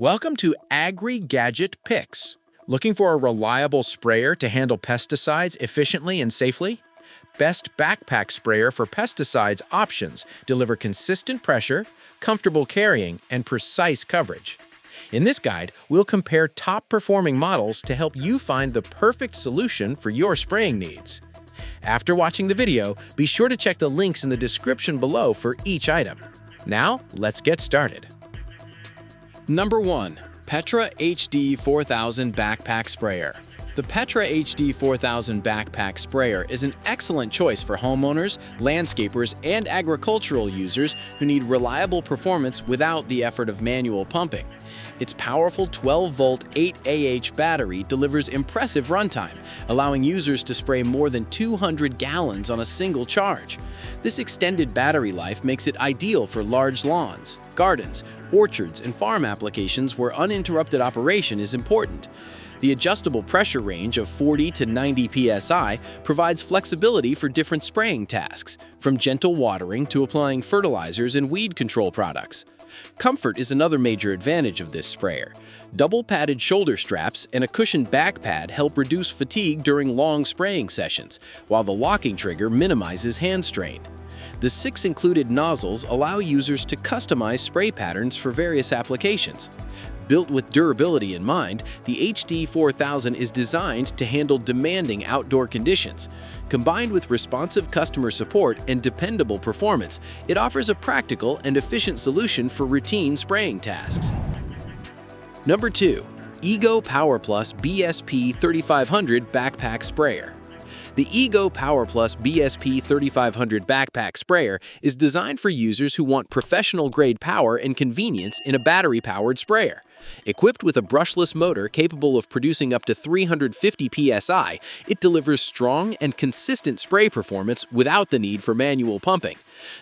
Welcome to Agri-Gadget Picks. Looking for a reliable sprayer to handle pesticides efficiently and safely? Best Backpack Sprayer for Pesticides options deliver consistent pressure, comfortable carrying, and precise coverage. In this guide, we'll compare top-performing models to help you find the perfect solution for your spraying needs. After watching the video, be sure to check the links in the description below for each item. Now, let's get started. Number 1. Petra HD4000 Backpack Sprayer. The Petra HD4000 Backpack Sprayer is an excellent choice for homeowners, landscapers, and agricultural users who need reliable performance without the effort of manual pumping. Its powerful 12-volt 8Ah battery delivers impressive runtime, allowing users to spray more than 200 gallons on a single charge. This extended battery life makes it ideal for large lawns, gardens, orchards, and farm applications where uninterrupted operation is important. The adjustable pressure range of 40 to 90 PSI provides flexibility for different spraying tasks, from gentle watering to applying fertilizers and weed control products. Comfort is another major advantage of this sprayer. Double-padded shoulder straps and a cushioned back pad help reduce fatigue during long spraying sessions, while the locking trigger minimizes hand strain. The 6 included nozzles allow users to customize spray patterns for various applications. Built with durability in mind, the HD4000 is designed to handle demanding outdoor conditions. Combined with responsive customer support and dependable performance, it offers a practical and efficient solution for routine spraying tasks. Number 2. Power BSP3500 Backpack Sprayer. The Power BSP3500 Backpack Sprayer is designed for users who want professional-grade power and convenience in a battery-powered sprayer. Equipped with a brushless motor capable of producing up to 350 PSI, it delivers strong and consistent spray performance without the need for manual pumping.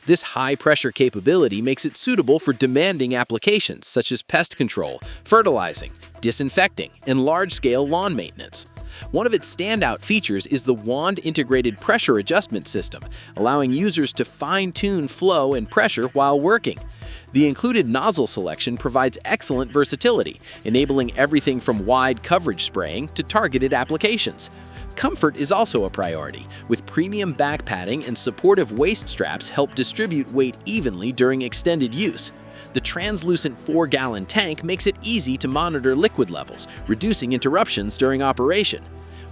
This high-pressure capability makes it suitable for demanding applications such as pest control, fertilizing, disinfecting, and large-scale lawn maintenance. One of its standout features is the wand-integrated pressure adjustment system, allowing users to fine-tune flow and pressure while working. The included nozzle selection provides excellent versatility, enabling everything from wide coverage spraying to targeted applications. Comfort is also a priority, with premium back padding and supportive waist straps help distribute weight evenly during extended use. The translucent 4-gallon tank makes it easy to monitor liquid levels, reducing interruptions during operation.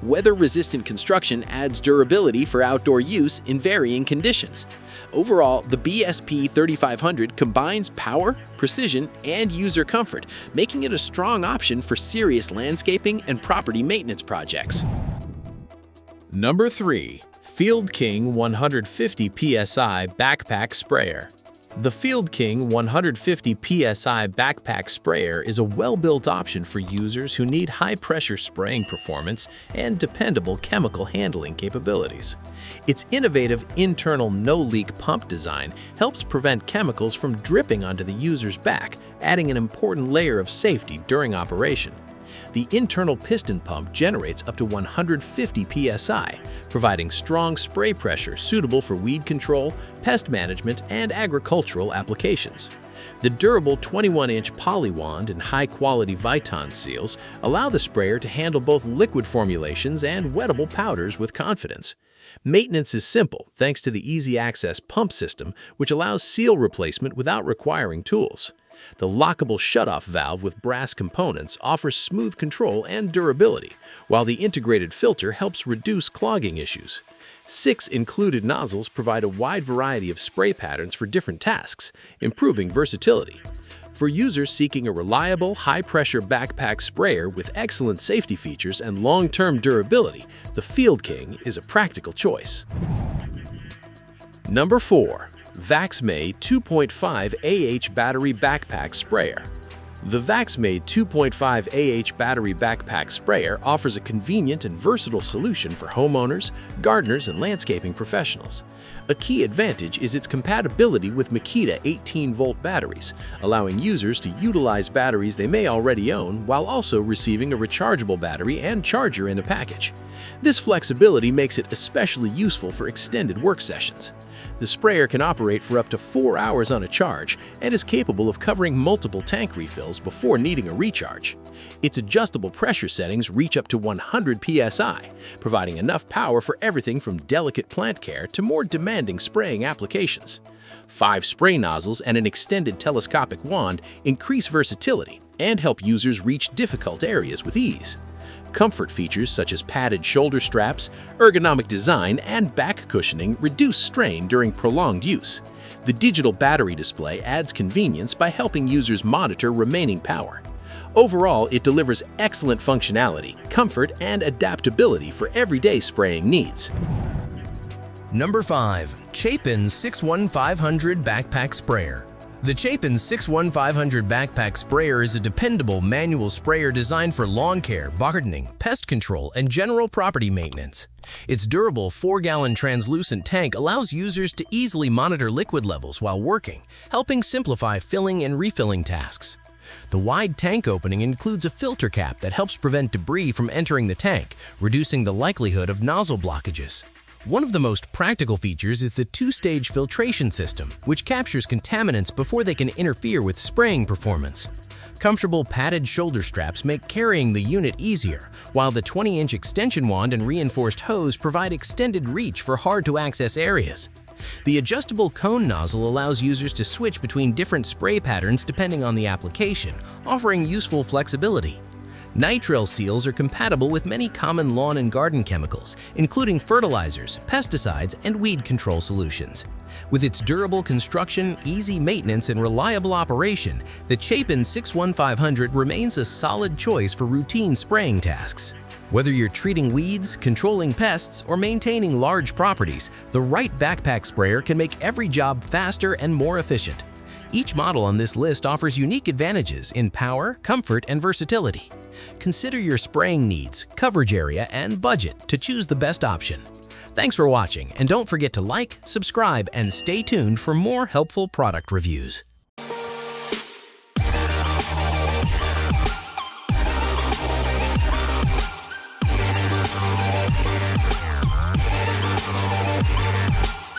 Weather-resistant construction adds durability for outdoor use in varying conditions. Overall, the BSP3500 combines power, precision, and user comfort, making it a strong option for serious landscaping and property maintenance projects. Number 3. Field King 150 PSI Backpack Sprayer. The Field King 150 PSI Backpack Sprayer is a well-built option for users who need high-pressure spraying performance and dependable chemical handling capabilities. Its innovative internal no-leak pump design helps prevent chemicals from dripping onto the user's back, adding an important layer of safety during operation. The internal piston pump generates up to 150 PSI, providing strong spray pressure suitable for weed control, pest management, and agricultural applications. The durable 21-inch poly wand and high-quality Viton seals allow the sprayer to handle both liquid formulations and wettable powders with confidence. Maintenance is simple thanks to the easy-access pump system, which allows seal replacement without requiring tools. The lockable shutoff valve with brass components offers smooth control and durability, while the integrated filter helps reduce clogging issues. 6 included nozzles provide a wide variety of spray patterns for different tasks, improving versatility. For users seeking a reliable, high-pressure backpack sprayer with excellent safety features and long-term durability, the Field King is a practical choice. Number 4. VAXMAY 2.5 Battery Backpack Sprayer. The VAXMAY 2.5 Battery Backpack Sprayer offers a convenient and versatile solution for homeowners, gardeners, and landscaping professionals. A key advantage is its compatibility with Makita 18-volt batteries, allowing users to utilize batteries they may already own while also receiving a rechargeable battery and charger in a package. This flexibility makes it especially useful for extended work sessions. The sprayer can operate for up to 4 hours on a charge and is capable of covering multiple tank refills before needing a recharge. Its adjustable pressure settings reach up to 100 PSI, providing enough power for everything from delicate plant care to more demanding spraying applications. 5 spray nozzles and an extended telescopic wand increase versatility and help users reach difficult areas with ease. Comfort features such as padded shoulder straps, ergonomic design, and back cushioning reduce strain during prolonged use. The digital battery display adds convenience by helping users monitor remaining power. Overall, it delivers excellent functionality, comfort, and adaptability for everyday spraying needs. Number 5. Chapin 61500 Backpack Sprayer. The Chapin 61500 Backpack Sprayer is a dependable manual sprayer designed for lawn care, gardening, pest control, and general property maintenance. Its durable 4-gallon translucent tank allows users to easily monitor liquid levels while working, helping simplify filling and refilling tasks. The wide tank opening includes a filter cap that helps prevent debris from entering the tank, reducing the likelihood of nozzle blockages. One of the most practical features is the 2-stage filtration system, which captures contaminants before they can interfere with spraying performance. Comfortable padded shoulder straps make carrying the unit easier, while the 20-inch extension wand and reinforced hose provide extended reach for hard-to-access areas. The adjustable cone nozzle allows users to switch between different spray patterns depending on the application, offering useful flexibility. Nitrile seals are compatible with many common lawn and garden chemicals, including fertilizers, pesticides, and weed control solutions. With its durable construction, easy maintenance, and reliable operation, the Chapin 61500 remains a solid choice for routine spraying tasks. Whether you're treating weeds, controlling pests, or maintaining large properties, the right backpack sprayer can make every job faster and more efficient. Each model on this list offers unique advantages in power, comfort, and versatility. Consider your spraying needs, coverage area, and budget to choose the best option. Thanks for watching, and don't forget to like, subscribe, and stay tuned for more helpful product reviews.